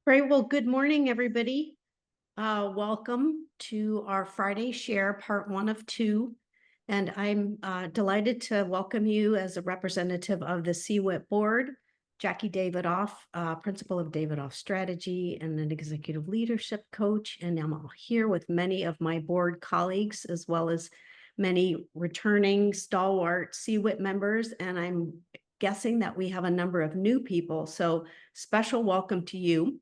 Great. Well, good morning, everybody. Welcome to our Friday Share, part 1 of 2. And I'm delighted to welcome you as a representative of the CWIP board, Jackie Davidoff, principal of Davidoff Strategy and an executive leadership coach. And I'm here with many of my board colleagues, as well as many returning stalwart CWIP members. And I'm guessing that we have a number of new people. So special welcome to you.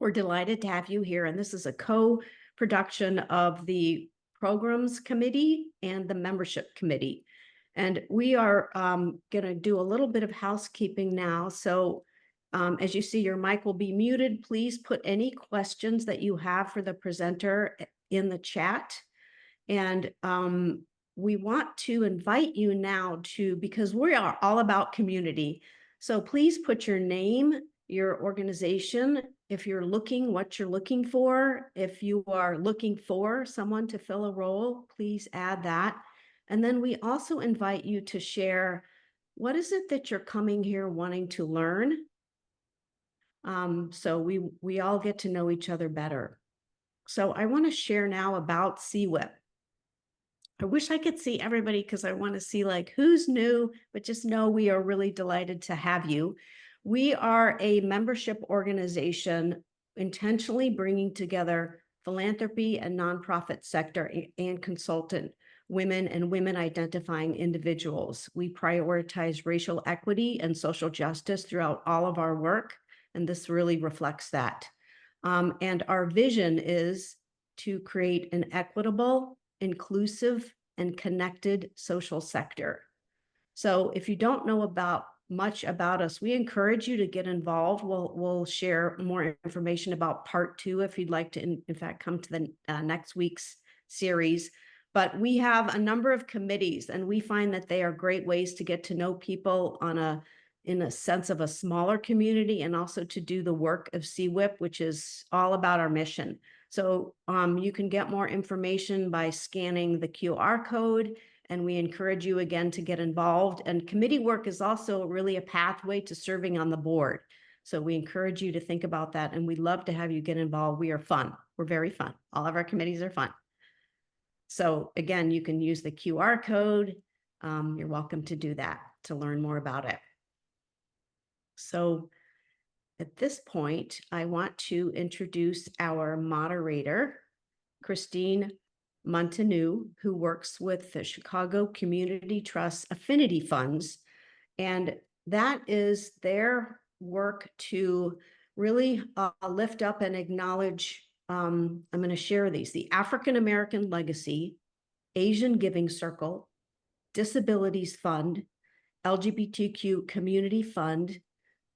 We're delighted to have you here, and this is a co-production of the Programs Committee and the Membership Committee. And we are going to do a little bit of housekeeping now. So as you see, your mic will be muted. Please put any questions that you have for the presenter in the chat. And we want to invite you now because we are all about community. So please put your name, your organization, if you're looking, what you're looking for. If you are looking for someone to fill a role, please add that. And then we also invite you to share, what is it that you're coming here wanting to learn? So we all get to know each other better. So I want to share now about CWIP. I wish I could see everybody because I want to see like who's new, but just know we are really delighted to have you. We are a membership organization intentionally bringing together philanthropy and nonprofit sector and consultant women and women identifying individuals. We prioritize racial equity and social justice throughout all of our work, and this really reflects that. And our vision is to create an equitable, inclusive, and connected social sector. So if you don't know much about us, we encourage you to get involved. We'll share more information about part 2 if you'd like to, in fact, come to the next week's series. But we have a number of committees, and we find that they are great ways to get to know people in a sense of a smaller community, and also to do the work of CWIP, which is all about our mission. So you can get more information by scanning the QR code, and we encourage you again to get involved. And committee work is also really a pathway to serving on the board. So we encourage you to think about that, and we'd love to have you get involved. We are fun. We're very fun. All of our committees are fun. So again, you can use the QR code. You're welcome to do that to learn more about it. So at this point, I want to introduce our moderator, Christine Montanou, who works with the Chicago Community Trust Affinity Funds. And that is their work to really lift up and acknowledge, I'm going to share these, the African American Legacy, Asian Giving Circle, Disabilities Fund, LGBTQ Community Fund,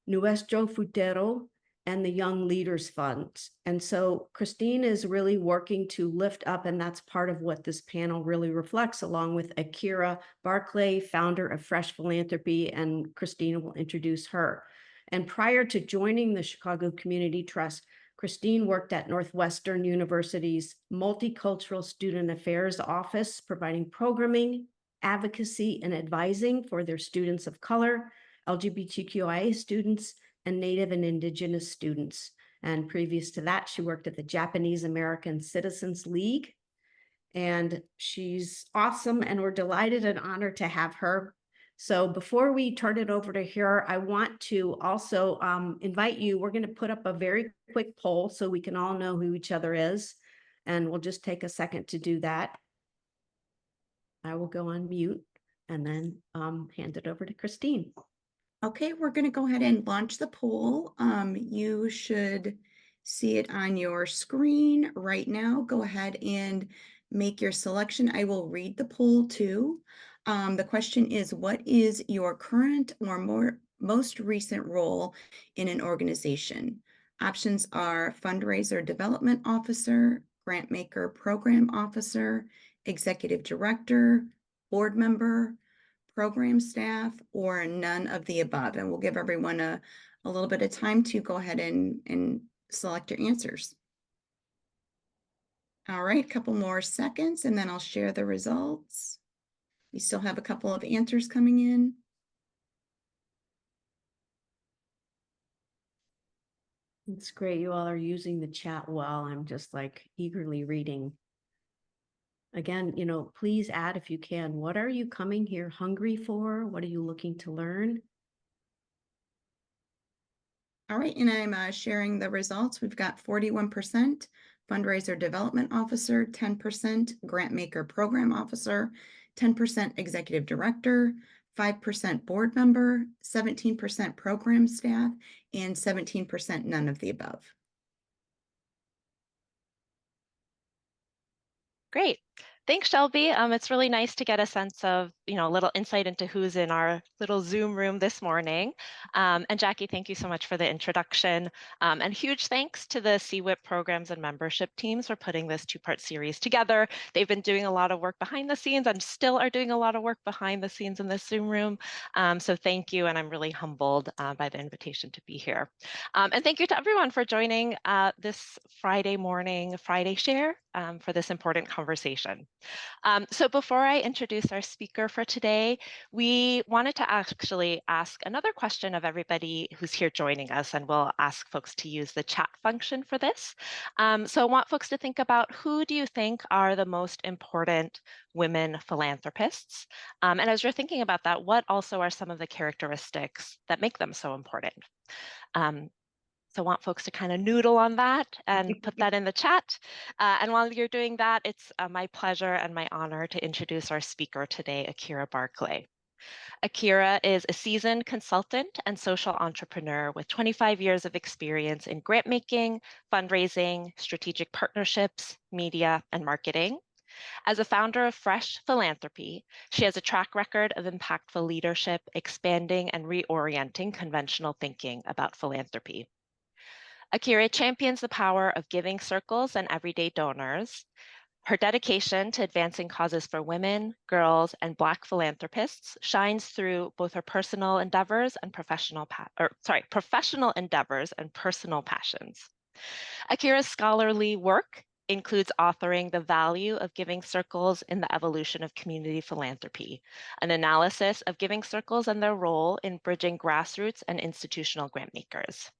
Nuestro Futuro, and the Young Leaders Fund. And so Christine is really working to lift up, and that's part of what this panel really reflects, along with Akira Barclay, founder of Fresh Philanthropy, and Christina will introduce her. And prior to joining the Chicago Community Trust, Christine worked at Northwestern University's Multicultural Student Affairs Office, providing programming, advocacy, and advising for their students of color, LGBTQIA students, and Native and Indigenous students. And previous to that, she worked at the Japanese American Citizens League. And she's awesome, and we're delighted and honored to have her. So before we turn it over to her, I want to also invite you. We're going to put up a very quick poll so we can all know who each other is. And we'll just take a second to do that. I will go on mute and then hand it over to Christine. Okay, we're going to go ahead and launch the poll. You should see it on your screen right now. Go ahead and make your selection. I will read the poll too. The question is, what is your current or most recent role in an organization? Options are fundraiser development officer, grant maker program officer, executive director, board member, program staff, or none of the above. And we'll give everyone a little bit of time to go ahead and select your answers. All right, a couple more seconds, and then I'll share the results. We still have a couple of answers coming in. It's great you all are using the chat well. I'm just like eagerly reading. Again, please add if you can. What are you coming here hungry for? What are you looking to learn? All right, and I'm sharing the results. We've got 41% fundraiser development officer, 10% grant maker program officer, 10% executive director, 5% board member, 17% program staff, and 17% none of the above. Great. Thanks, Shelby. It's really nice to get a sense of, a little insight into who's in our little Zoom room this morning. And Jackie, thank you so much for the introduction. And huge thanks to the CWIP programs and membership teams for putting this two-part series together. They've been doing a lot of work behind the scenes and still are doing a lot of work behind the scenes in this Zoom room. So thank you, and I'm really humbled by the invitation to be here. And thank you to everyone for joining this Friday morning, Friday Share for this important conversation. So before I introduce our speaker for today, we wanted to actually ask another question of everybody who's here joining us, and we'll ask folks to use the chat function for this. So I want folks to think about, who do you think are the most important women philanthropists? And as you're thinking about that, what also are some of the characteristics that make them so important? So I want folks to kind of noodle on that and put that in the chat. And while you're doing that, it's my pleasure and my honor to introduce our speaker today, Akira Barclay. Akira is a seasoned consultant and social entrepreneur with 25 years of experience in grant making, fundraising, strategic partnerships, media, and marketing. As a founder of Fresh Philanthropy, she has a track record of impactful leadership, expanding and reorienting conventional thinking about philanthropy. Akira champions the power of giving circles and everyday donors. Her dedication to advancing causes for women, girls, and Black philanthropists shines through both her personal endeavors and professional endeavors and personal passions. Akira's scholarly work includes authoring The Value of Giving Circles in the Evolution of Community Philanthropy, an analysis of giving circles and their role in bridging grassroots and institutional grantmakers.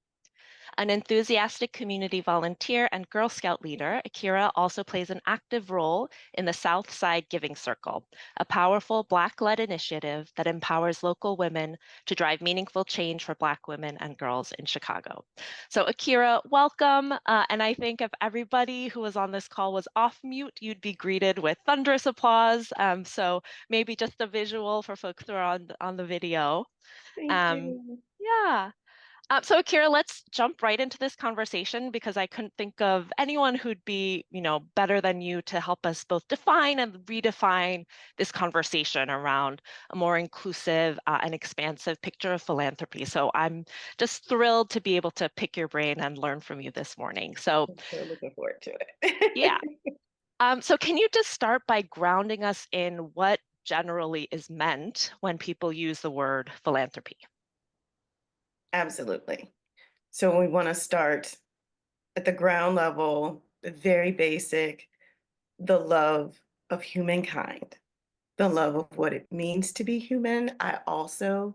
An enthusiastic community volunteer and Girl Scout leader, Akira also plays an active role in the South Side Giving Circle, a powerful Black-led initiative that empowers local women to drive meaningful change for Black women and girls in Chicago. So Akira, welcome. And I think if everybody who was on this call was off mute, you'd be greeted with thunderous applause. So maybe just a visual for folks who are on the video. Thank you. Yeah. So Akira, let's jump right into this conversation, because I couldn't think of anyone who'd be, better than you to help us both define and redefine this conversation around a more inclusive and expansive picture of philanthropy. So I'm just thrilled to be able to pick your brain and learn from you this morning. So I'm so looking forward to it. yeah. So can you just start by grounding us in what generally is meant when people use the word philanthropy? Absolutely. So we want to start at the ground level, the very basic, the love of humankind, the love of what it means to be human. I also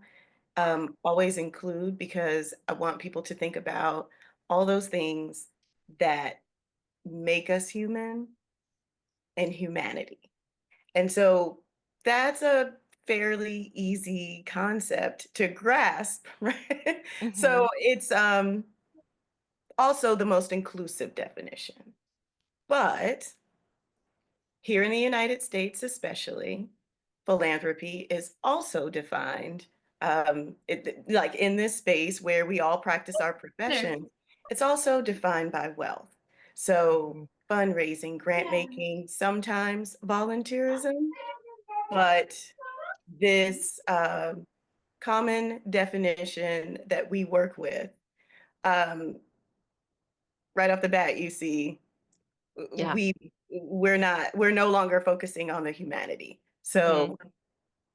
always include, because I want people to think about all those things that make us human and humanity. And so that's a fairly easy concept to grasp, right? Mm-hmm. So it's also the most inclusive definition. But here in the United States, especially, philanthropy is also defined, like in this space where we all practice our profession, it's also defined by wealth. So Mm-hmm. fundraising, grant making, sometimes volunteerism, but this common definition that we work with, um, right off the bat, you see Yeah. we we're no longer focusing on the humanity. Mm-hmm. So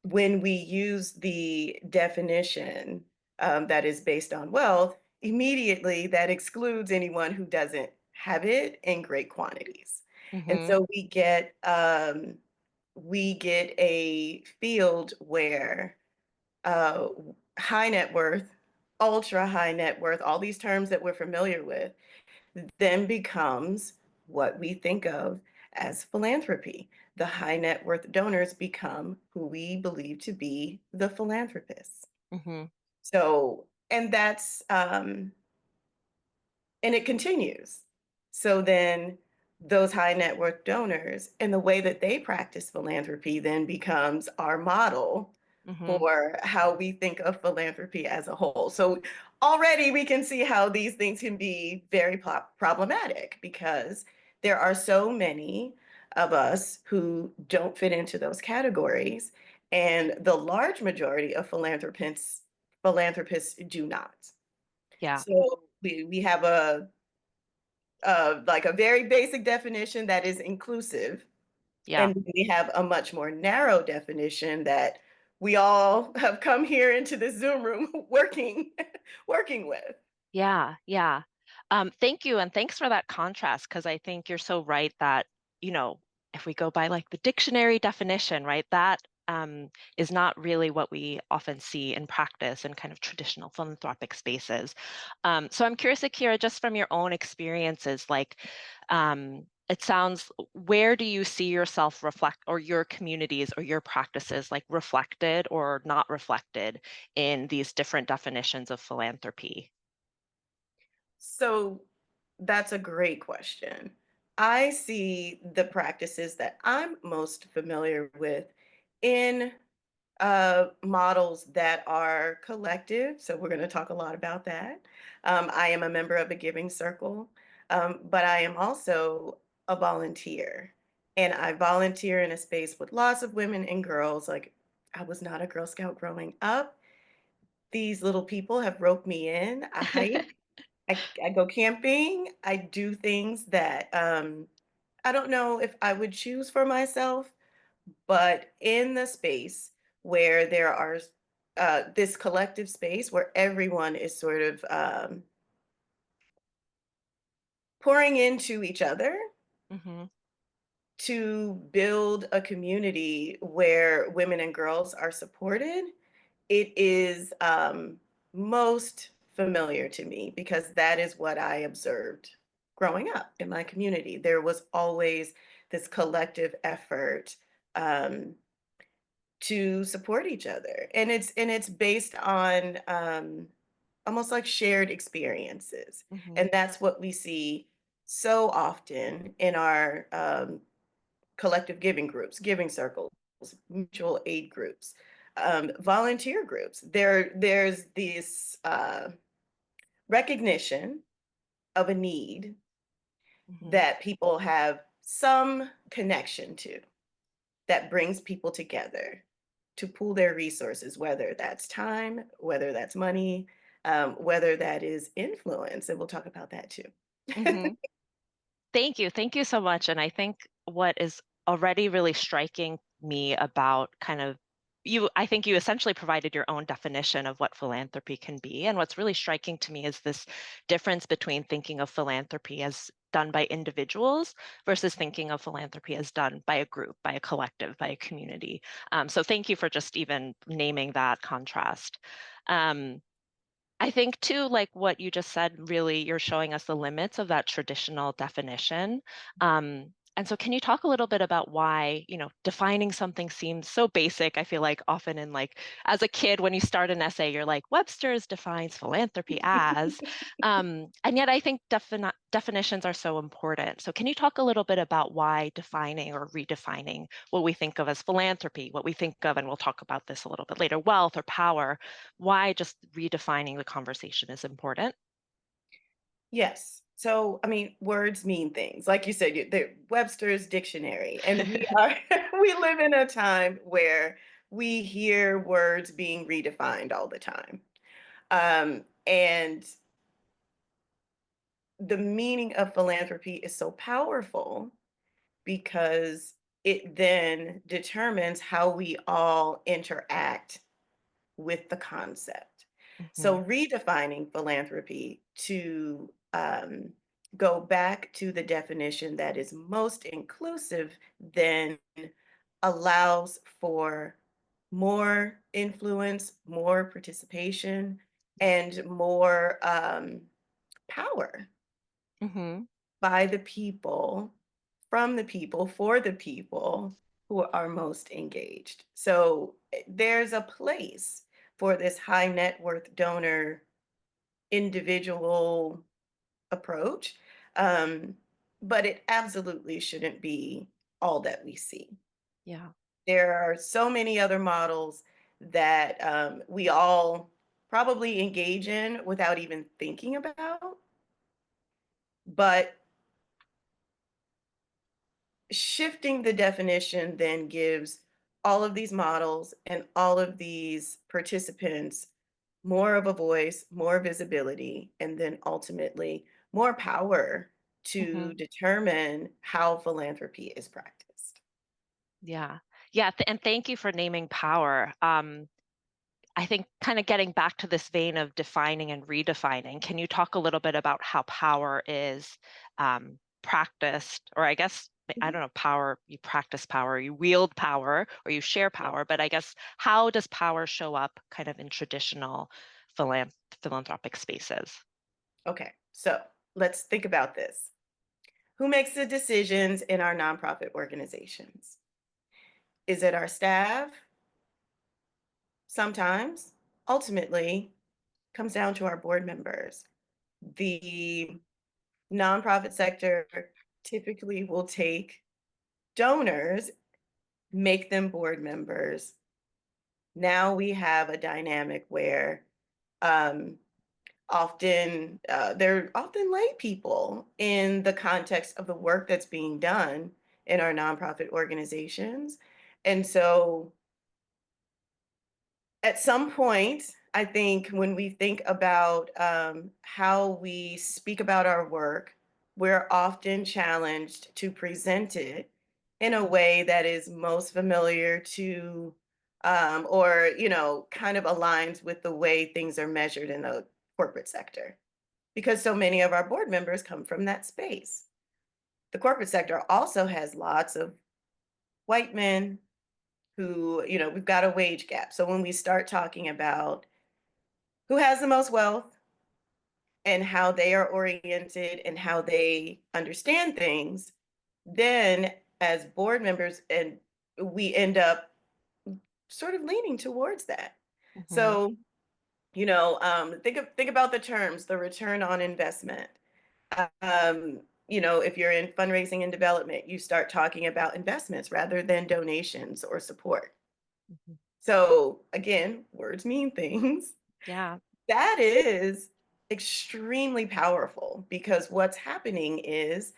when we use the definition that is based on wealth, immediately that excludes anyone who doesn't have it in great quantities. And Mm-hmm. so we get a field where uh, high net worth ultra high net worth, all these terms that we're familiar with, then becomes what we think of as philanthropy. The high net worth donors become who we believe to be the philanthropists. Mm-hmm. So, and that's, and it continues. So then those high net worth donors and the way that they practice philanthropy then becomes our model Mm-hmm. for how we think of philanthropy as a whole. So already we can see how these things can be very problematic because there are so many of us who don't fit into those categories, and the large majority of philanthropists do not. Yeah. So we have a like a very basic definition that is inclusive, Yeah. and we have a much more narrow definition that we all have come here into this Zoom room working with. Yeah, yeah. Thank you, and thanks for that contrast, because I think you're so right that, you know, if we go by like the dictionary definition, right, that is not really what we often see in practice in kind of traditional philanthropic spaces. So I'm curious, Akira, just from your own experiences, like, it sounds, where do you see yourself reflect, or your communities or your practices like reflected or not reflected in these different definitions of philanthropy? So that's a great question. I see the practices that I'm most familiar with in models that are collective. So we're going to talk a lot about that. I am a member of a giving circle, but I am also a volunteer. And I volunteer in a space with lots of women and girls. Like, I was not a Girl Scout growing up. These little people have roped me in. I hike, I go camping, I do things that I don't know if I would choose for myself, but in the space where there are this collective space where everyone is sort of pouring into each other Mm-hmm. to build a community where women and girls are supported, it is most familiar to me because that is what I observed growing up in my community. There was always this collective effort um, to support each other, and it's based on almost like shared experiences, Mm-hmm. and that's what we see so often in our collective giving groups, giving circles, mutual aid groups, volunteer groups. There's this recognition of a need Mm-hmm. that people have some connection to that brings people together to pool their resources, whether that's time, whether that's money, whether that is influence. And we'll talk about that too. Mm-hmm. Thank you. Thank you so much. And I think what is already really striking me about kind of you, I think you essentially provided your own definition of what philanthropy can be. And what's really striking to me is this difference between thinking of philanthropy as done by individuals versus thinking of philanthropy as done by a group, by a collective, by a community. So thank you for just even naming that contrast. Um, I think too, like what you just said, really, you're showing us the limits of that traditional definition. And so can you talk a little bit about why, you know, defining something seems so basic? I feel like often in like, as a kid, when you start an essay, you're like, Webster's defines philanthropy as, and yet I think definitions are so important. So can you talk a little bit about why defining or redefining what we think of as philanthropy, what we think of, and we'll talk about this a little bit later, wealth or power, why just redefining the conversation is important? Yes. So, I mean, words mean things. Like you said, the Webster's dictionary, and we are we live in a time where we hear words being redefined all the time. And the meaning of philanthropy is so powerful because it then determines how we all interact with the concept. Mhm, So redefining philanthropy to go back to the definition that is most inclusive then allows for more influence, more participation, and more power Mm-hmm. by the people, from the people, for the people who are most engaged. So there's a place for this high net worth donor individual approach, um, but it absolutely shouldn't be all that we see. Yeah. There are so many other models that we all probably engage in without even thinking about, but shifting the definition then gives all of these models and all of these participants more of a voice, more visibility, and then ultimately more power Mm-hmm. to determine how philanthropy is practiced. Yeah. Yeah. And thank you for naming power. I think kind of getting back to this vein of defining and redefining, can you talk a little bit about how power is practiced, or I guess, I Mhm. don't know, power, you practice power, you wield power, or you share Yeah. power, but I guess how does power show up kind of in traditional philanthropic spaces? Okay, so let's think about this. Who makes the decisions in our nonprofit organizations? Is it our staff? Sometimes. Ultimately, comes down to our board members. The nonprofit sector typically will take donors, make them board members. Now we have a dynamic where um, they're often lay people in the context of the work that's being done in our nonprofit organizations. And so at some point, I think when we think about how we speak about our work, we're often challenged to present it in a way that is most familiar to, or, kind of aligns with the way things are measured in the corporate sector, because so many of our board members come from that space. The corporate sector also has lots of white men who, we've got a wage gap. So when we start talking about who has the most wealth and how they are oriented and how they understand things, then as board members, and we end up sort of leaning towards that. Mm-hmm. So, think about the terms, the return on investment. If you're in fundraising and development, you start talking about investments rather than donations or support. Hmm. So again, words mean things. Yeah. That is extremely powerful because what's happening is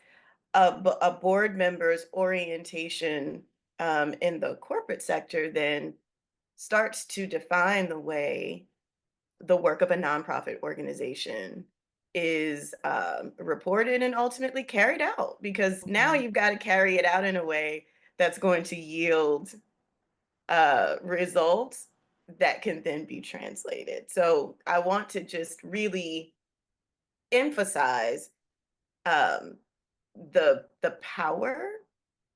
a board member's orientation in the corporate sector then starts to define the way the work of a nonprofit organization is reported and ultimately carried out, because now Hmm. you've got to carry it out in a way that's going to yield results that can then be translated. So I want to just really emphasize um, the power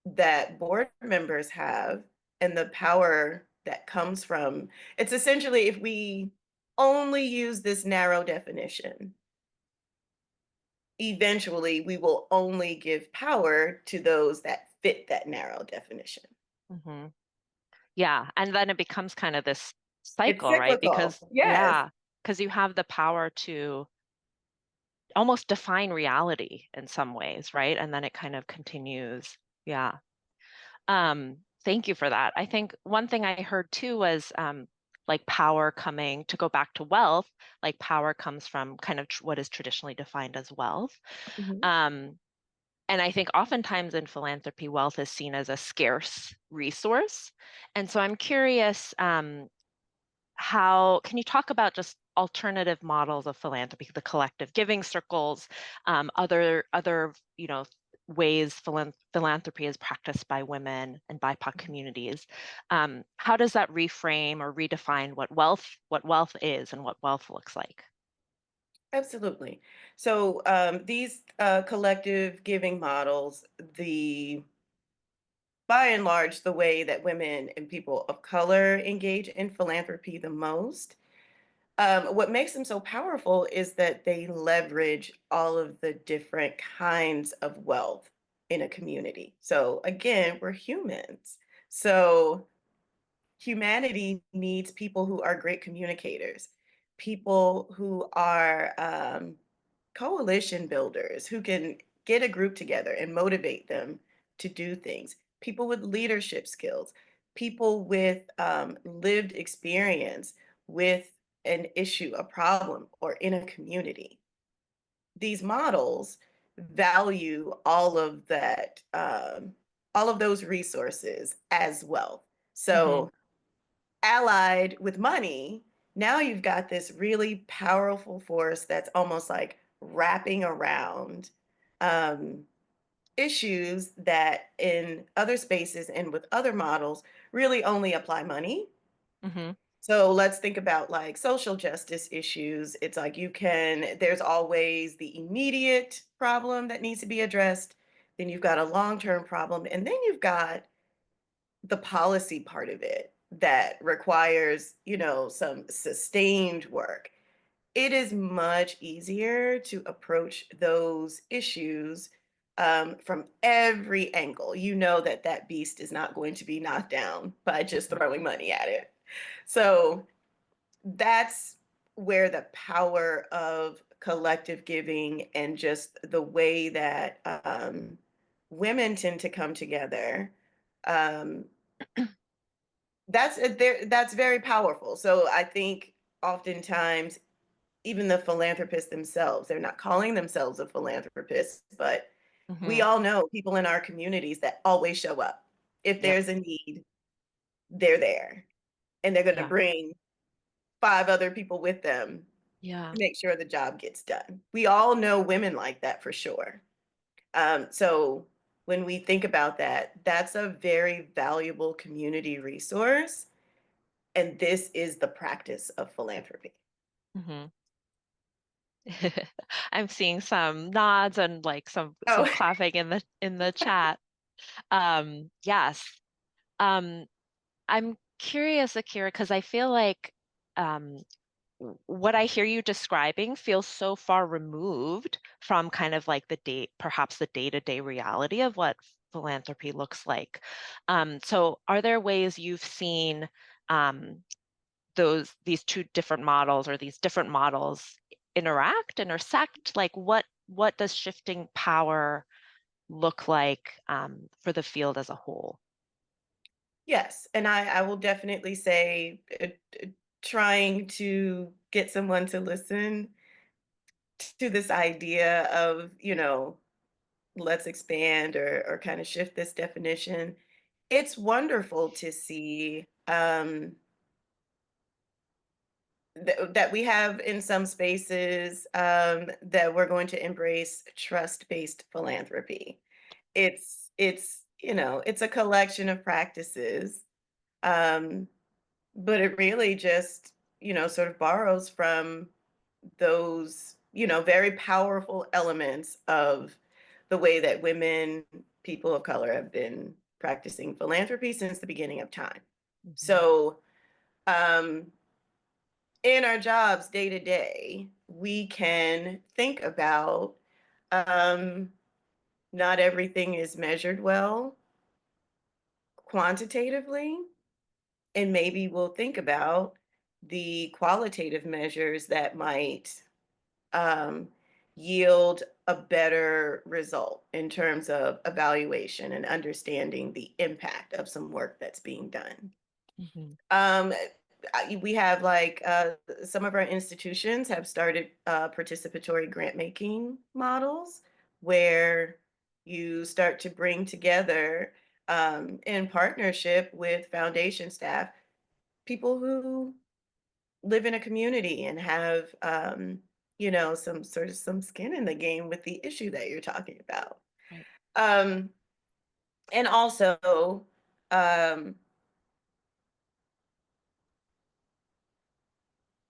that board members have and the power that comes from, it's essentially, if we only use this narrow definition, eventually we will only give power to those that fit that narrow definition. Hmm. Yeah. And then it becomes kind of this It's cycle, right? cyclical. Because, Yes. yeah, because you have the power to almost define reality in some ways, right? And then it kind of continues. Yeah. Thank you for that. I think one thing I heard too was like power coming to go back to wealth, like power comes from kind of what is traditionally defined as wealth. Mhm. Um, and I think oftentimes in philanthropy, wealth is seen as a scarce resource. And so I'm curious, how can you talk about just alternative models of philanthropy, the collective giving circles, other ways philanthropy is practiced by women and BIPOC communities? How does that reframe or redefine what wealth is and what wealth looks like? Absolutely. So these collective giving models, the by and large, the way that women and people of color engage in philanthropy the most, What makes them so powerful is that they leverage all of the different kinds of wealth in a community. So again, we're humans. So humanity needs people who are great communicators, people who are coalition builders, who can get a group together and motivate them to do things, people with leadership skills, people with lived experience with an issue, a problem, or in a community. These models value all of that, all of those resources as wealth. Mhm. So allied with money, now you've got this really powerful force that's almost like wrapping around um, issues that in other spaces and with other models really only apply money. Mhm. So let's think about like social justice issues. It's like there's always the immediate problem that needs to be addressed. Then you've got a long term problem. And then you've got the policy part of it that requires, some sustained work. It is much easier to approach those issues from every angle. You know that that beast is not going to be knocked down by just Mhm. throwing money at it. So that's where the power of collective giving and just the way that women tend to come together, um, that's very powerful. So I think oftentimes even the philanthropists themselves, they're not calling themselves a philanthropist, but we Mhm. all know people in our communities that always show up. If Yep. there's a need, they're there, and they're going to Yeah. bring 5 other people with them Yeah. to make sure the job gets done. We all know women like that for sure. So when we think about that, that's a very valuable community resource, and this is the practice of philanthropy. Mhm. I'm seeing some nods and like some Oh, clapping in the chat. Yes. Um, I'm curious, Akira, because I feel like um, what I hear you describing feels so far removed from kind of like perhaps the day-to-day reality of what philanthropy looks like. So are there ways you've seen um, these two different models or these different models intersect? Like what does shifting power look like for the field as a whole? yes, and I will definitely say, trying to get someone to listen to this idea of, let's expand or kind of shift this definition. It's wonderful to see that we have in some spaces that we're going to embrace trust-based philanthropy. It's a collection of practices, um, but it really just, sort of borrows from those, very powerful elements of the way that women, people of color have been practicing philanthropy since the beginning of time. Mhm. So, um, in our jobs day to day, we can think about um, not everything is measured well quantitatively, and maybe we'll think about the qualitative measures that might um, yield a better result in terms of evaluation and understanding the impact of some work that's being done. Mhm. Um, we have like some of our institutions have started participatory grant making models where you start to bring together in partnership with foundation staff people who live in a community and have some skin in the game with the issue that you're talking about. Right. um and also um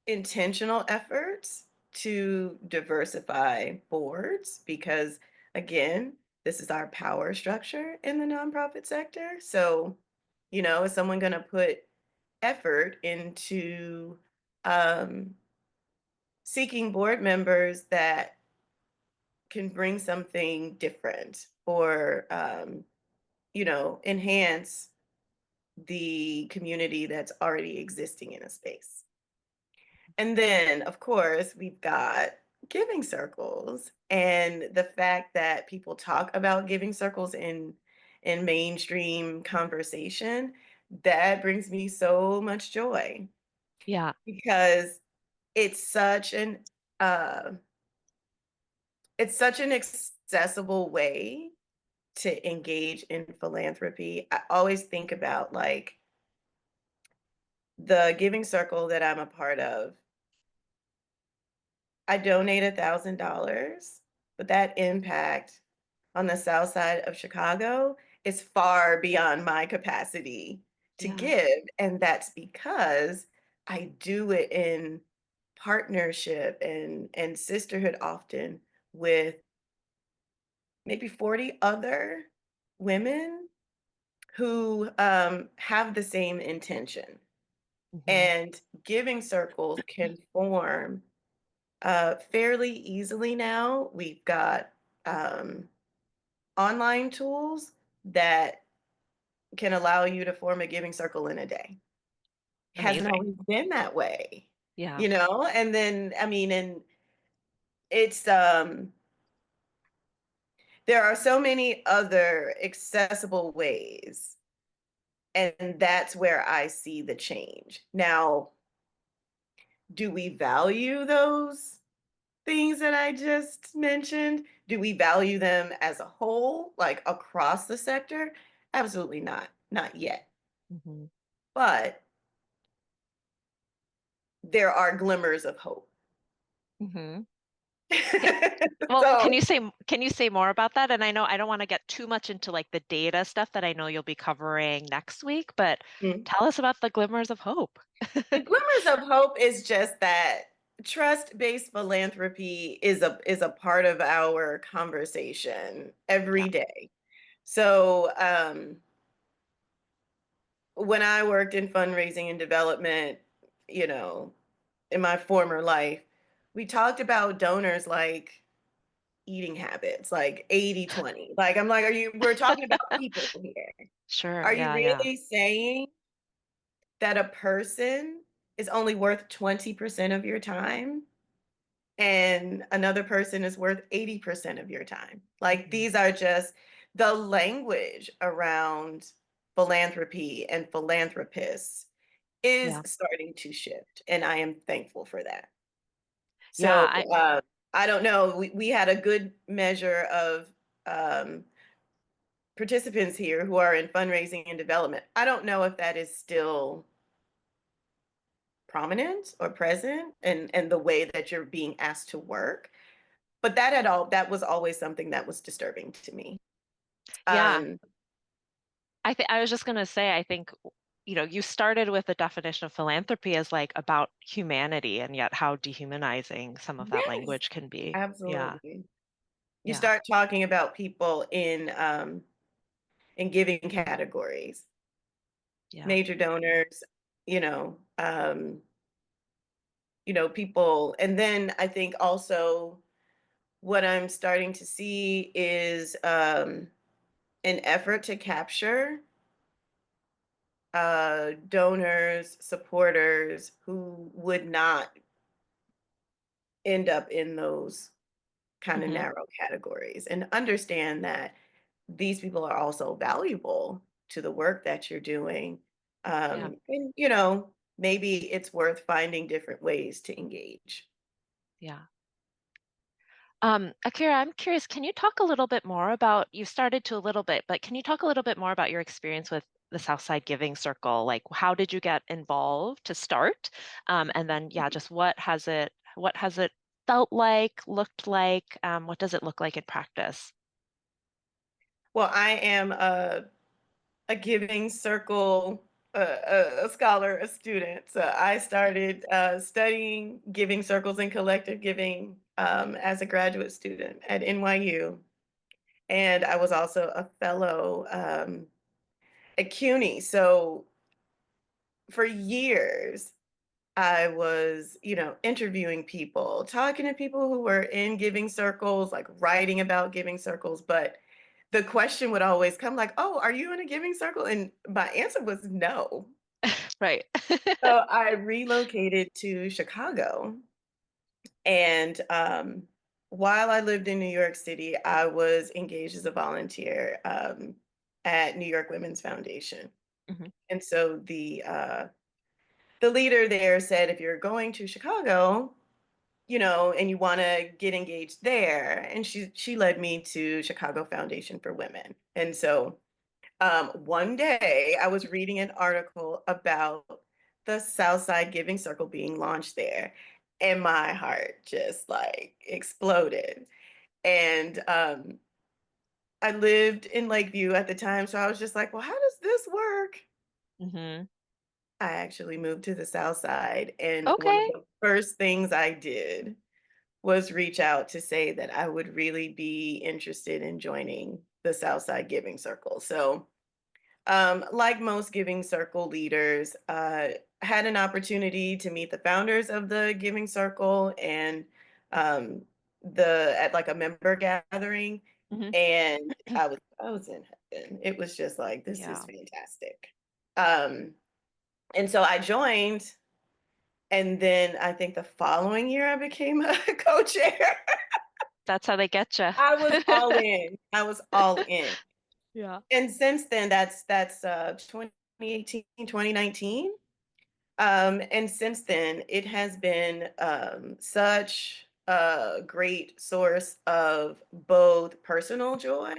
intentional efforts to diversify boards because again, this is our power structure in the nonprofit sector. So is someone going to put effort into um seeking board members that can bring something different or, enhance the community that's already existing in a space. And then, of course, we've got giving circles and the fact that people talk about giving circles in mainstream conversation, that brings me so much joy Yeah. because it's such an uh it's such an accessible way to engage in philanthropy. I always think about like the giving circle that I'm a part of. I donate $1,000, but that impact on the south side of Chicago is far beyond my capacity to Yeah. give. And that's because I do it in partnership and sisterhood often with maybe 40 other women who have the same intention. Hmm. And giving circles can form fairly easily now. We've got um, online tools that can allow you to form a giving circle in a day. Hasn't Amazing. always been that way, Yeah. And then I mean, and it's there are so many other accessible ways, and that's where I see the change. Now, do we value those things that I just mentioned? Do we value them as a whole, like across the sector? Absolutely not, not yet. Hmm. But there are glimmers of hope. Hmm. Well, So, can you say more about that? And I know I don't want to get too much into like the data stuff that I know you'll be covering next week, but mm, tell us about the glimmers of hope. the glimmers of hope is just that trust-based philanthropy is a part of our conversation Yeah. every day. So, when I worked in fundraising and development, you know, in my former life, we talked about donors like eating habits, like 80-20. Like, I'm like, we're talking about people here. Sure. Are you Yeah. Yeah. really saying that a person is only worth 20% of your time and another person is worth 80% of your time? Like, Hmm. these are just the language around philanthropy and philanthropists is Yeah. starting to shift, and I am thankful for that. Yeah. So, I don't know, we had a good measure of, um, participants here who are in fundraising and development. I don't know if that is still prominent or present and the way that you're being asked to work, but that was always something that was disturbing to me. Yeah. Um, I was just gonna say, I think, you started with the definition of philanthropy as like about humanity, and yet how dehumanizing some of that yes, language can be. Yeah. absolutely. You Yeah. start talking about people in giving categories, Yeah. major donors, you know, people. And then I think also what I'm starting to see is an effort to capture donors, supporters who would not end up in those kind of Hmm. narrow categories and understand that these people are also valuable to the work that you're doing. Yeah. And, maybe it's worth finding different ways to engage. Yeah. Akira, I'm curious, can you talk a little bit more about, you started to a little bit, but can you talk a little bit more about your experience with the Southside Giving Circle? Like, how did you get involved to start? And then, yeah, just what has it felt like, looked like? What does it look like in practice? Well, I am a giving circle, a scholar, a student. So I started studying giving circles and collective giving as a graduate student at NYU. And I was also a fellow at CUNY. So for years, I was, interviewing people, talking to people who were in giving circles, like writing about giving circles. But the question would always come like, oh, are you in a giving circle? And my answer was no. Right. So I relocated to Chicago. And while I lived in New York City, I was engaged as a volunteer at New York Women's Foundation. Mhm. And so the leader there said, if you're going to Chicago, and you want to get engaged there, and she led me to Chicago Foundation for Women. And so one day I was reading an article about the Southside Giving Circle being launched there, and my heart just like exploded. And I lived in Lakeview at the time, so I was just like, well, how does this work? Mhm. I actually moved to the South Side, and one of Okay. the first things I did was reach out to say that I would really be interested in joining the Southside Giving Circle. So, like most Giving Circle leaders, had an opportunity to meet the founders of the Giving Circle and um, the at like a member gathering, Mhm. and I was in heaven. It was just like, this is Yeah. fantastic. Um, and so I joined, and then I think the following year I became a co-chair. That's how they get you. I was all in. I was all in. Yeah. And since then, that's 2018, 2019. And since then, it has been such a great source of both personal joy,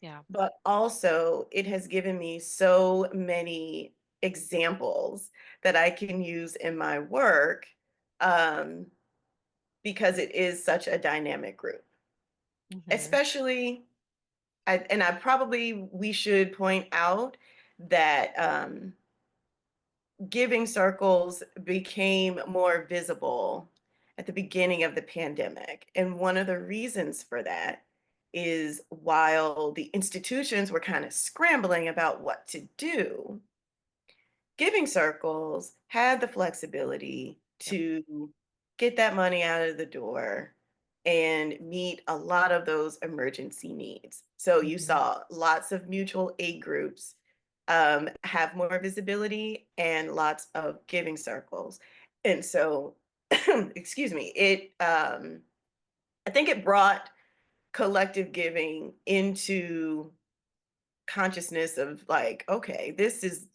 Yeah. but also it has given me so many examples that I can use in my work, um, because it is such a dynamic group, Mhm. especially we should point out that giving circles became more visible at the beginning of the pandemic. And one of the reasons for that is while the institutions were kind of scrambling about what to do, giving circles had the flexibility Yep. to get that money out of the door and meet a lot of those emergency needs. So you Mhm. saw lots of mutual aid groups have more visibility and lots of giving circles. And so, excuse me, I think it brought collective giving into consciousness of like, okay, this is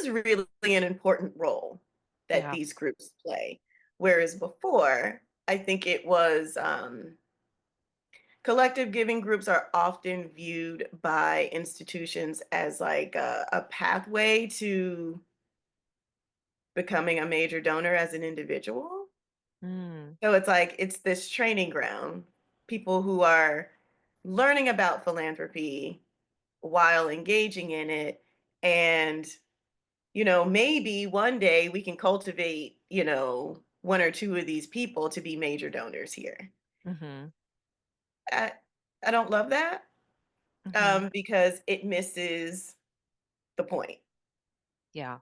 really an important role that Yeah. these groups play. Whereas before, I think it was collective giving groups are often viewed by institutions as like a pathway to becoming a major donor as an individual. Mm. So it's like it's this training ground, people who are learning about philanthropy while engaging in it. And maybe one day we can cultivate, one or two of these people to be major donors here. Mhm. I, I don't love that, Mhm. because it misses the point, Yeah.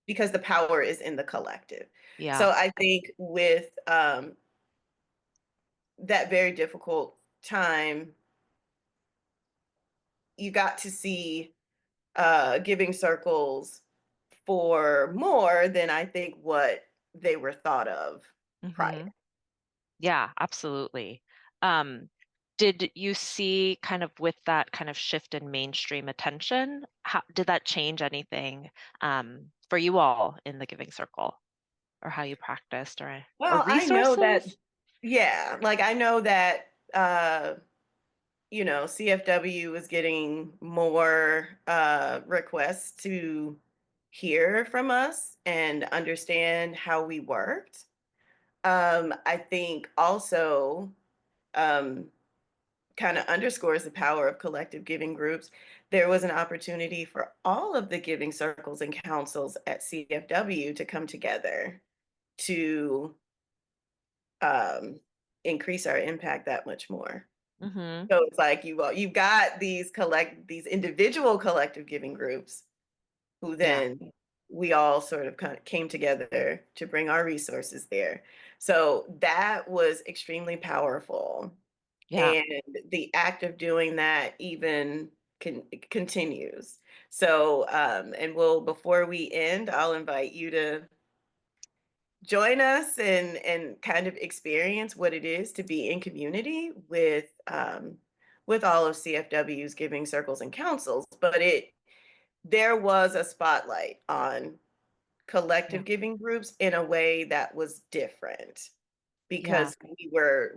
because the power is in the collective. Yeah. So I think with that very difficult time, you got to see giving circles for more than I think what they were thought of prior. Mhm. Yeah, absolutely. Um, did you see kind of with that kind of shift in mainstream attention, how did that change anything for you all in the Giving Circle, or how you practiced, or Well, I know that, resources? yeah, like I know that, CFW is getting more requests to hear from us and understand how we worked. I think also, um, kind of underscores the power of collective giving groups. There was an opportunity for all of the giving circles and councils at CFW to come together to um, increase our impact that much more. Mhm. So it's like you've got these individual collective giving groups who Yeah. then we all sort of kind of came together to bring our resources there. So that was extremely powerful. Yeah. And the act of doing that even continues. So, and before we end, I'll invite you to join us and kind of experience what it is to be in community with all of CFW's giving circles and councils. But there was a spotlight on Yeah. collective giving groups in a way that was different Yeah. because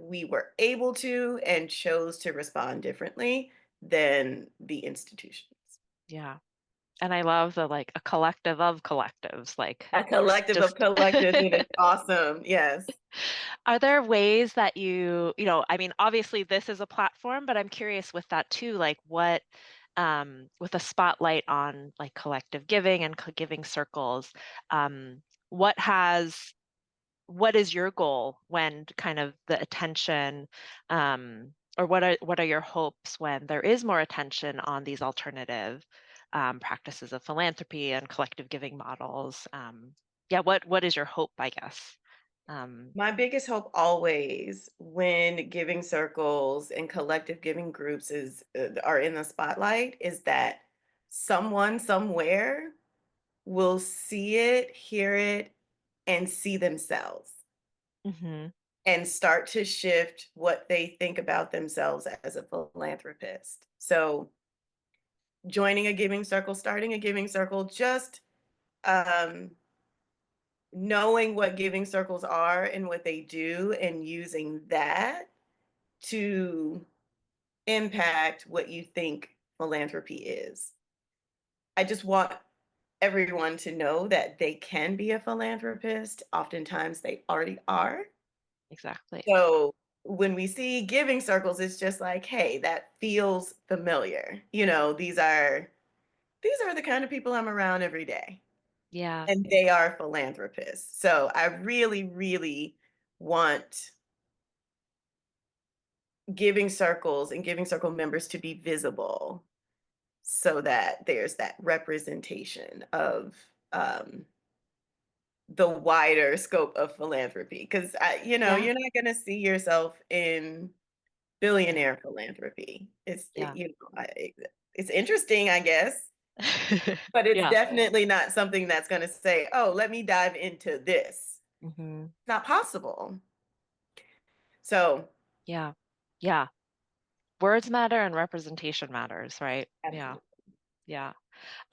we were able to and chose to respond differently than the institutions. Yeah. And I love the like a collective of collectives, like A collective of just collectives, it is awesome. Yes. are there ways that I mean, obviously this is a platform, but I'm curious with that too, like what with a spotlight on like collective giving and giving circles, um, what has what is your goal when kind of the attention or what are your hopes when there is more attention on these alternative practices of philanthropy and collective giving models? Yeah, what is your hope, I guess? My biggest hope always when giving circles and collective giving groups are in the spotlight is that someone somewhere will see it, hear it, and see themselves Mhm. and start to shift what they think about themselves as a philanthropist. So, joining a giving circle, starting a giving circle, just um, knowing what giving circles are and what they do, and using that to impact what you think philanthropy is. I just want everyone to know that they can be a philanthropist. Oftentimes, they already are. Exactly. So when we see giving circles, it's just like, hey, that feels familiar. These are the kind of people I'm around every day, Yeah. and they are philanthropists. So I really, really want giving circles and giving circle members to be visible so that there's that representation of um, the wider scope of philanthropy. Because Yeah. you're not going to see yourself in Yeah. billionaire philanthropy. Yeah. It's interesting, I guess, but it's Yeah. definitely not something that's going to say, "Oh, let me dive into this." Hmm. It's not possible. So, Yeah. Yeah. Words matter and representation matters, right? Yeah. absolutely. Yeah.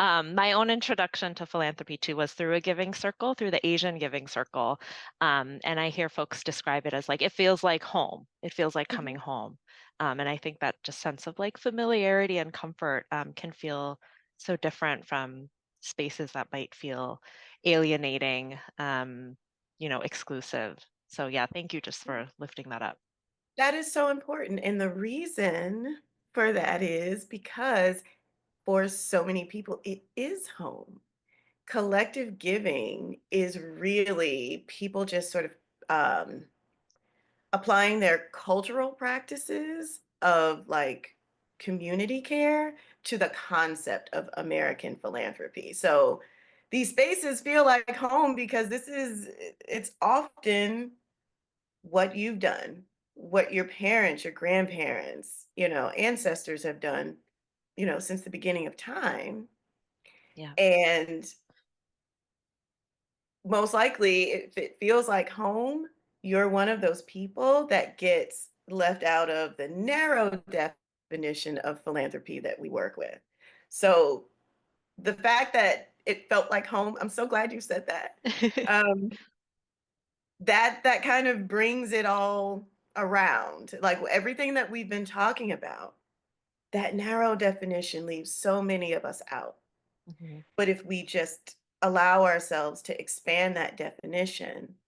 My own introduction to philanthropy too was through a giving circle, through the Asian giving circle. And I hear folks describe it as like, it feels like home. It feels like Mhm. coming home. And I think that just sense of like familiarity and comfort can feel so different from spaces that might feel alienating, exclusive. So yeah, thank you just for lifting that up. That is so important. And the reason for that is because for so many people, it is home. Collective giving is really people just sort of um, applying their cultural practices of like community care to the concept of American philanthropy. So these spaces feel like home because it's often what you've done, what your parents, your grandparents, ancestors have done, since the beginning of time. Yeah. And most likely, if it feels like home, you're one of those people that gets left out of the narrow definition of philanthropy that we work with. So the fact that it felt like home, I'm so glad you said that. Um, that kind of brings it all around. Like everything that we've been talking about, that narrow definition leaves so many of us out. Mhm. But if we just allow ourselves to expand that definition,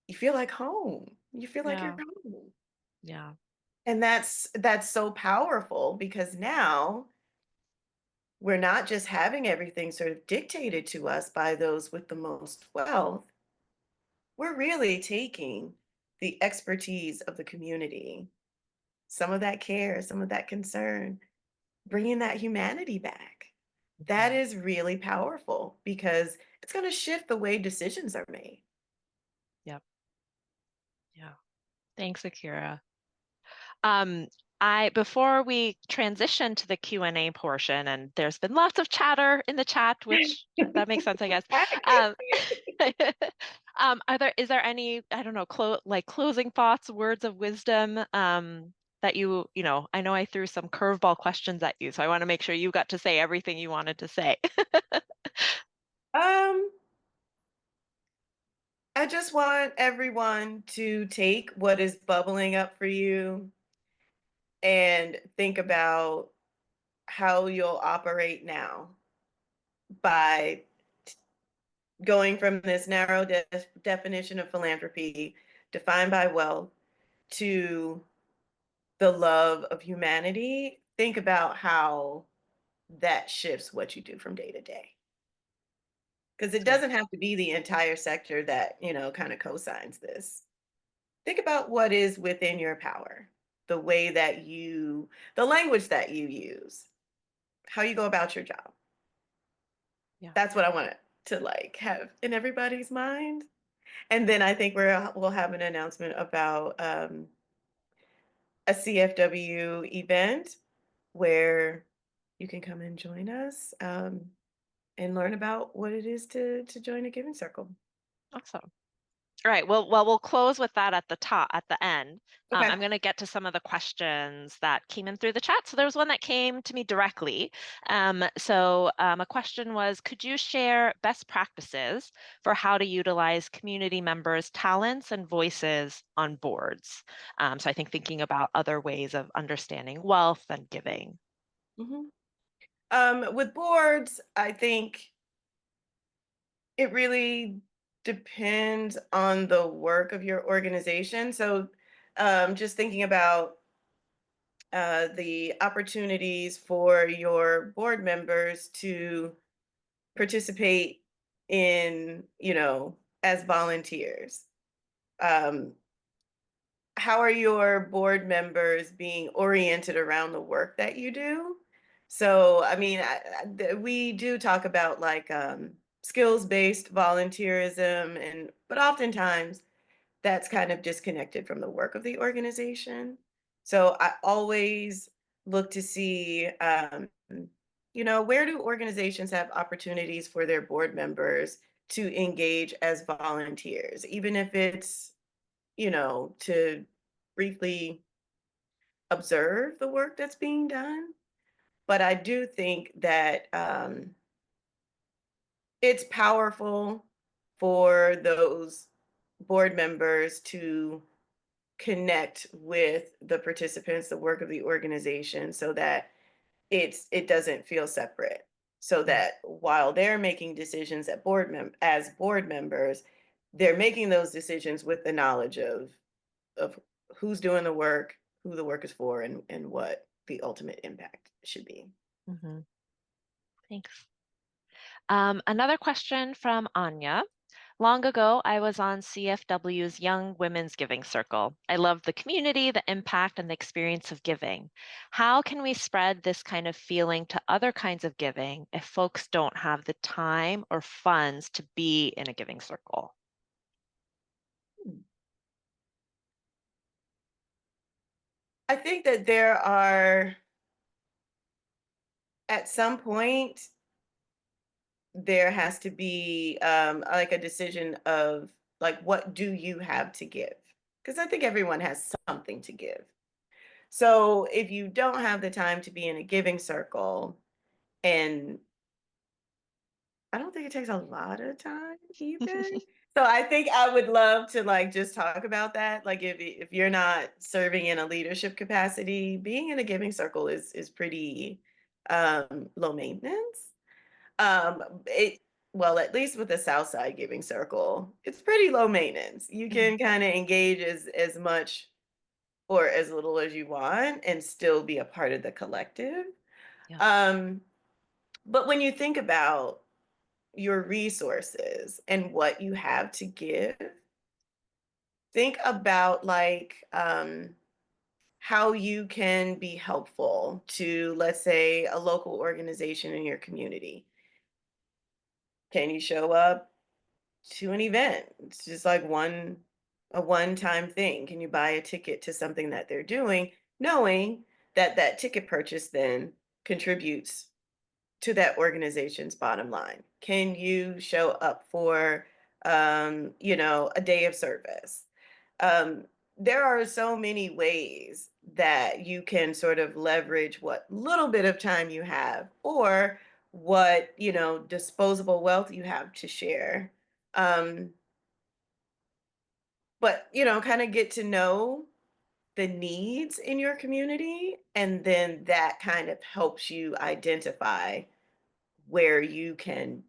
you feel like home. You feel like you're Yeah. home. Yeah. And that's so powerful because now we're not just having everything sort of dictated to us by those with the most wealth. We're really taking the expertise of the community, some of that care, some of that concern, bringing that humanity back that is really powerful because it's going to shift the way decisions are made. Yep. Yeah. Thanks, Akira. Um, before we transition to the Q&A portion, and there's been lots of chatter in the chat, which that makes sense, I guess. Um, is there any, I don't know, closing thoughts, words of wisdom that I know I threw some curveball questions at you, so I want to make sure you got to say everything you wanted to say. Um, I just want everyone to take what is bubbling up for you and think about how you'll operate now by going from this narrow definition of philanthropy defined by wealth to the love of humanity. Think about how that shifts what you do from day to day. Because it Yeah. doesn't have to be the entire sector that, kind of co-signs this. Think about what is within your power, the way that the language that you use, how you go about your job. Yeah. That's what I want to have in everybody's mind. And then I think we'll have an announcement about a CFW event where you can come and join us and learn about what it is to join a giving circle. Awesome. All right. Well, we'll close with that at the end. Okay. I'm going to get to some of the questions that came in through the chat. So there was one that came to me directly. A question was, could you share best practices for how to utilize community members' talents and voices on boards? So I think thinking about other ways of understanding wealth and giving. With boards, I think it really depends on the work of your organization. So just thinking about the opportunities for your board members to participate in, as volunteers. Um, how are your board members being oriented around the work that you do? So, I mean, we do talk about skills-based volunteerism, but oftentimes that's kind of disconnected from the work of the organization. So I always look to see, where do organizations have opportunities for their board members to engage as volunteers, even if it's, to briefly observe the work that's being done. But I do think that it's powerful for those board members to connect with the participants, the work of the organization, so that it doesn't feel separate. So that while they're making decisions as board members, they're making those decisions with the knowledge of who's doing the work, who the work is for, and what the ultimate impact should be. Mm-hmm. Thanks. Another question from Anya. Long ago, I was on CFW's Young Women's Giving Circle. I loved the community, the impact, and the experience of giving. How can we spread this kind of feeling to other kinds of giving if folks don't have the time or funds to be in a giving circle? I think that at some point, there has to be like a decision of what do you have to give? Because I think everyone has something to give. So if you don't have the time to be in a giving circle, and I don't think it takes a lot of time either. So I think I would love to just talk about that. Like if you're not serving in a leadership capacity, being in a giving circle is pretty low maintenance. It well, at least with the South Side Giving Circle, it's pretty low maintenance. You can kind of engage as much or as little as you want and still be a part of the collective. Yeah. But when you think about your resources and what you have to give, think about how you can be helpful to, let's say, a local organization in your community. Can you show up to an event? It's just like a one-time thing. Can you buy a ticket to something that they're doing, knowing that that ticket purchase then contributes to that organization's bottom line? Can you show up for a day of service? Um, there are so many ways that you can sort of leverage what little bit of time you have or what, disposable wealth you have to share. Um, but, kind of get to know the needs in your community. And then that kind of helps you identify where you can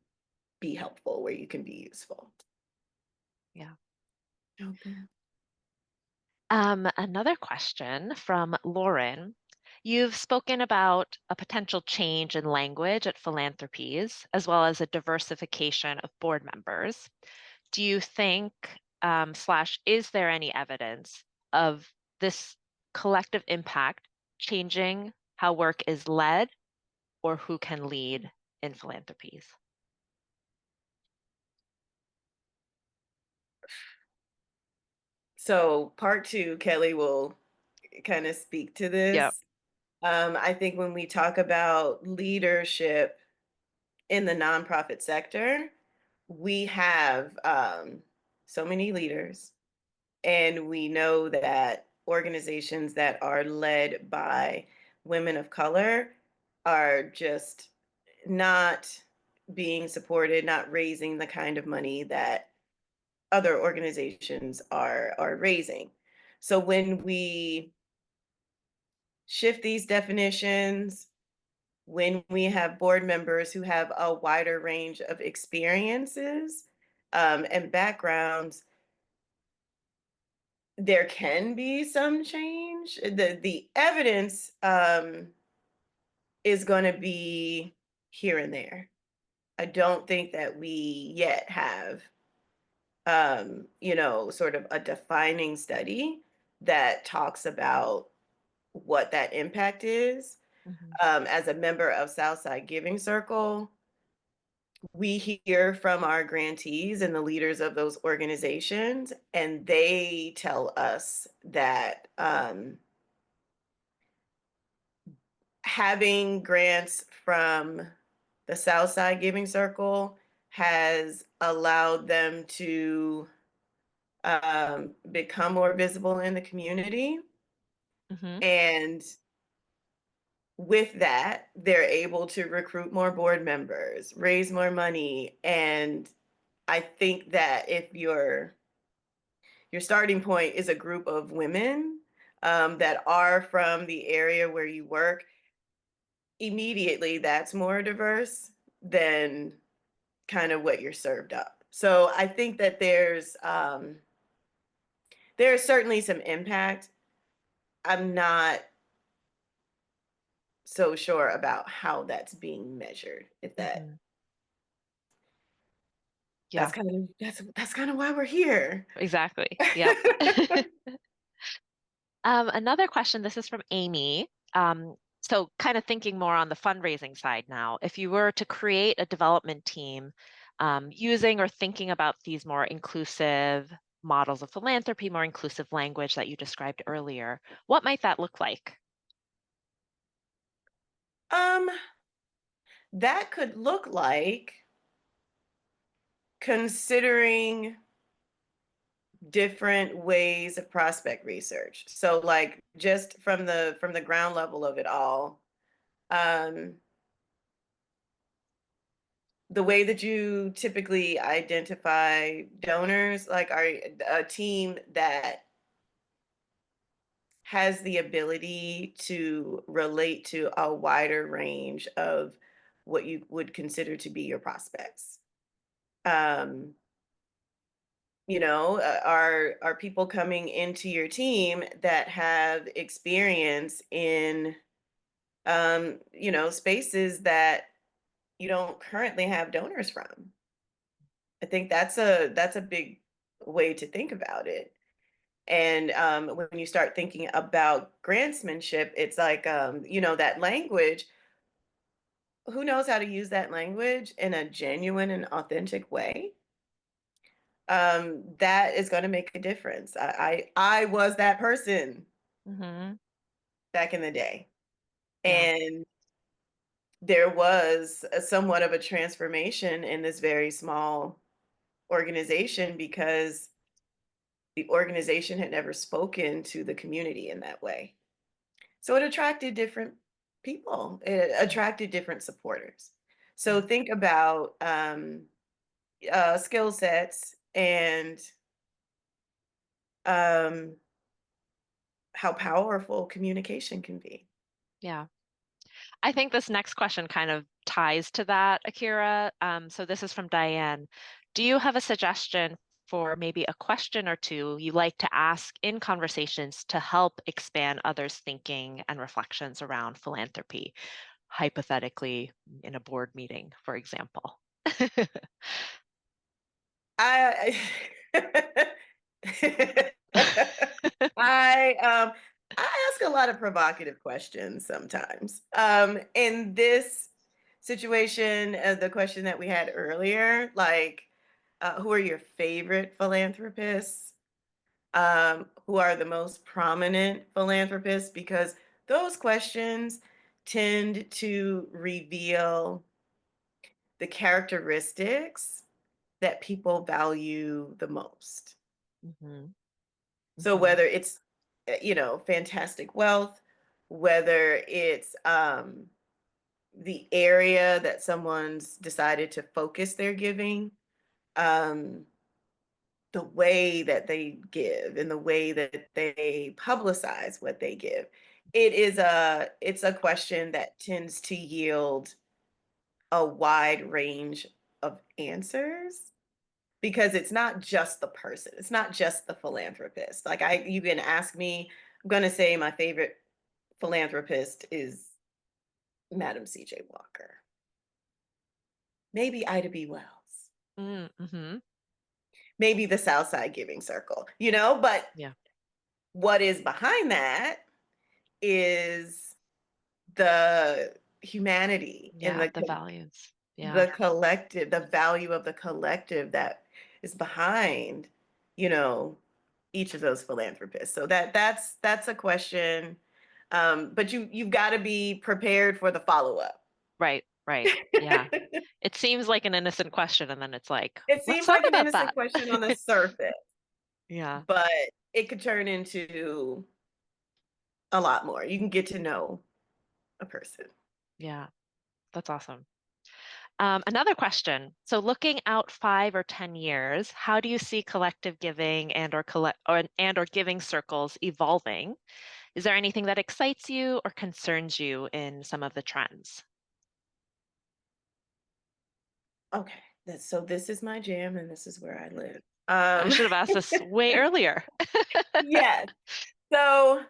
be helpful, where you can be useful. Yeah. Okay. Another question from Lauren. You've spoken about a potential change in language at philanthropies, as well as a diversification of board members. Do you think, is there any evidence of this collective impact changing how work is led or who can lead in philanthropies? So part two, Kelly will kind of speak to Yep. this. I think when we talk about leadership in the nonprofit sector, we have so many leaders, and we know that organizations that are led by women of color are just not being supported, not raising the kind of money that other organizations are raising. So when we shift these definitions, when we have board members who have a wider range of experiences and backgrounds, there can be some change. The evidence is going to be here and there. I don't think that we yet have sort of a defining study that talks about what that impact is. Mhm. As a member of Southside Giving Circle, we hear from our grantees and the leaders of those organizations, and they tell us that having grants from the Southside Giving Circle has allowed them to become more visible in the community. Mhm. And with that, they're able to recruit more board members, raise more money. And I think that if your starting point is a group of women that are from the area where you work, immediately that's more diverse than kind of what you're served up. So I think that there's certainly some impact. I'm not so sure about how that's being measured. If Mhm. that's Yeah, that's kind of why we're here. exactly. Yep. Another question, this is from Amy. So kind of thinking more on the fundraising side now, if you were to create a development team using or thinking about these more inclusive models of philanthropy, more inclusive language that you described earlier, what might that look like? Um, that could look like considering different ways of prospect research. So like just from the ground level of it all, um, the way that you typically identify donors, like are a team that has the ability to relate to a wider range of what you would consider to be your prospects. Um, are people coming into your team that have experience in spaces that you don't currently have donors from? I think that's a big way to think about it. And when you start thinking about grantsmanship, it's like, that language, who knows how to use that language in a genuine and authentic way? That is going to make a difference. I was that person Hmm. back in the day. Yeah. And there was somewhat of a transformation in this very small organization because the organization had never spoken to the community in that way. So it attracted different people, it attracted different supporters. So Yeah. think about skill sets and um, how powerful communication can be. Yeah. I think this next question kind of ties to that, Akira. So this is from Diane. Do you have a suggestion for maybe a question or two you like to ask in conversations to help expand others' thinking and reflections around philanthropy, hypothetically in a board meeting, for example? I I I ask a lot of provocative questions sometimes. In this situation, the question that we had earlier, like, who are your favorite philanthropists? Who are the most prominent philanthropists? Because those questions tend to reveal the characteristics that people value the most. Hmm. So Hmm. whether it's fantastic wealth, whether it's the area that someone's decided to focus their giving, um, the way that they give and the way that they publicize what they give, it's a question that tends to yield a wide range of answers because it's not just the person, it's not just the philanthropist. Like you can ask me, I'm going to say my favorite philanthropist is Madam CJ Walker, maybe Ida B Wells, Mm-hmm. maybe the Southside Giving Circle, but Yeah. what is behind that is the humanity and Yeah. The values. Yeah. the collective, the value of the collective that is behind, you know, each of those philanthropists. So that's a question. But you've got to be prepared for the follow-up. Right. Right. Yeah. It seems like an innocent question, and then it's like, It let's seems talk like an about innocent that. question on the surface, Yeah. but it could turn into a lot more. You can get to know a person. Yeah. That's awesome. Another question. So looking out 5 or 10 years, how do you see collective giving and or giving circles evolving? Is there anything that excites you or concerns you in some of the trends? Okay, so this is my jam and this is where I live. I should have asked this way earlier. Yes. So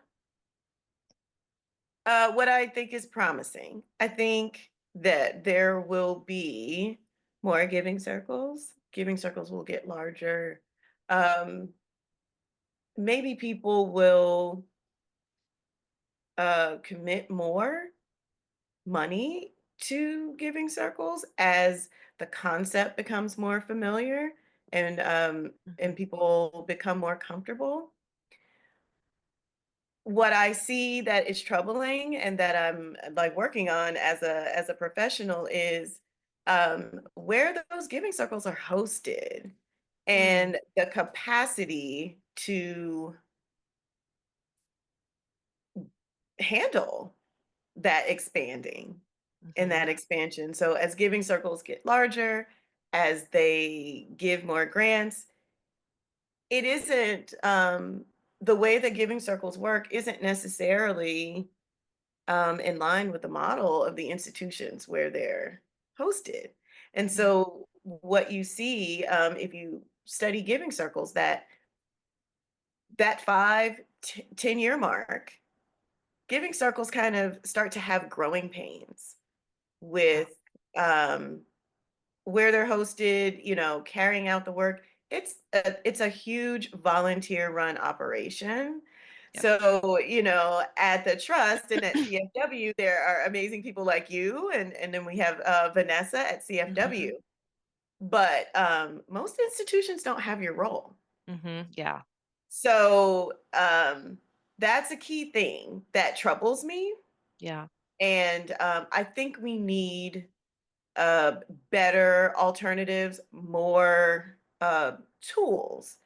what I think is promising, I think that there will be more giving circles. Giving circles will get larger. Um, Maybe people will commit more money to giving circles as the concept becomes more familiar and Mhm. people become more comfortable. What I see that is troubling and that I'm like working on as a professional is where those giving circles are hosted Mm, and the capacity to handle that expanding and mhm, that expansion. So as giving circles get larger, as they give more grants, it isn't the way that giving circles work isn't necessarily in line with the model of the institutions where they're hosted. And mm, so what you see if you study giving circles, that 10-year mark, giving circles kind of start to have growing pains yeah. with um, where they're hosted, carrying out the work. it's a huge volunteer run operation. Yep. So, at the trust and at CFW, there are amazing people like you, and then we have Vanessa at CFW. But most institutions don't have your role. Yeah. So that's a key thing that troubles me. Yeah. And I think we need better alternatives, more tools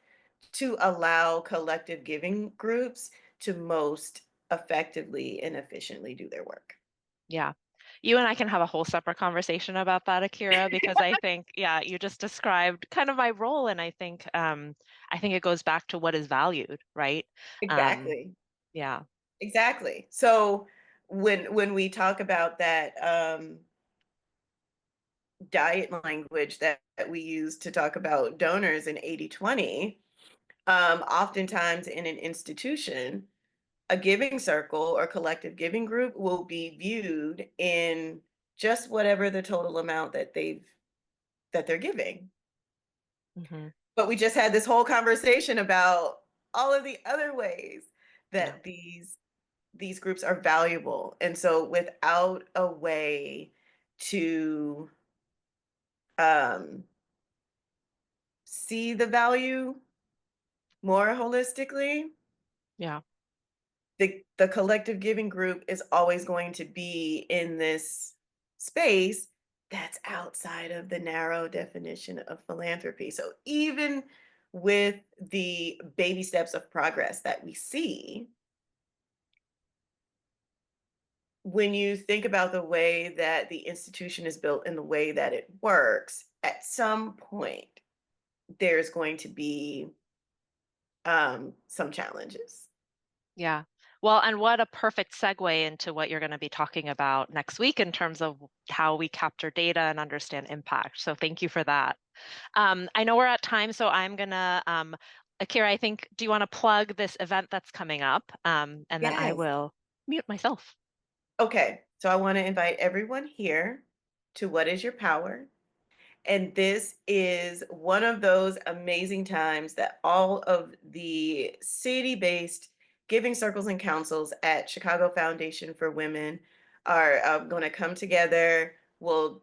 to allow collective giving groups to most effectively and efficiently do their work. Yeah. You and I can have a whole separate conversation about that, Akira, because I think, yeah, you just described kind of my role. And I think it goes back to what is valued, right? Exactly. Yeah. Exactly. So when we talk about that diet language that we use to talk about donors in 80/20, oftentimes in an institution, a giving circle or collective giving group will be viewed in just whatever the total amount that they're giving. But we just had this whole conversation about all of the other ways Yeah. that these groups are valuable. And so without a way to um, see the value more holistically, Yeah. the collective giving group is always going to be in this space that's outside of the narrow definition of philanthropy. So even with the baby steps of progress that we see, when you think about the way that the institution is built and the way that it works, at some point there's going to be some challenges. Yeah. Well, and what a perfect segue into what you're going to be talking about next week in terms of how we capture data and understand impact. So thank you for that. I know we're at time, so I'm going to, Akira, I think, do you want to plug this event that's coming up? And then I Yes. will mute myself. Okay, so I want to invite everyone here to What is Your Power? And this is one of those amazing times that all of the city-based giving circles and councils at Chicago Foundation for Women are going to come together. We'll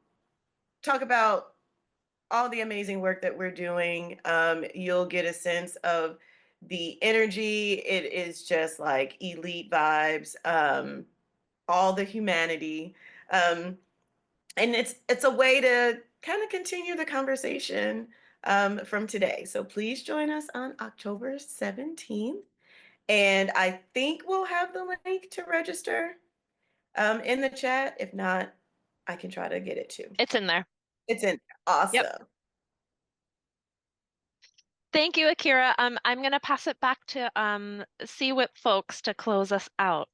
talk about all the amazing work that we're doing. You'll get a sense of the energy. It is just like elite vibes, all the humanity. And it's a way to kind of continue the conversation from today. So please join us on October 17th. And I think we'll have the link to register in the chat. If not, I can try to get it too. It's in there. It's in. Yep. Awesome. Thank you, Akira. I'm going to pass it back to CWIP folks to close us out.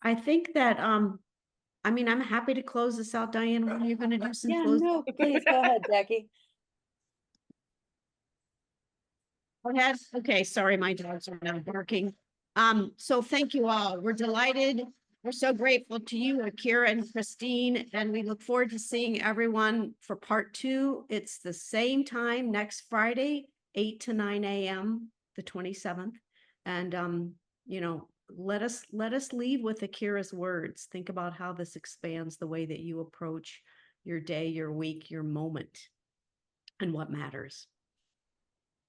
I think that, I mean, I'm happy to close this out. Diane, when are you going to do some close? No, please go ahead, Jackie. Ahead. Okay, sorry, my dogs are now barking. So thank you all. We're delighted. We're so grateful to you, Akira and Christine, and we look forward to seeing everyone for part 2. It's the same time next Friday, 8 to 9 a.m., the 27th. And let us leave with Akira's words. Think about how this expands the way that you approach your day, your week, your moment, and what matters.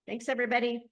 Thanks, everybody.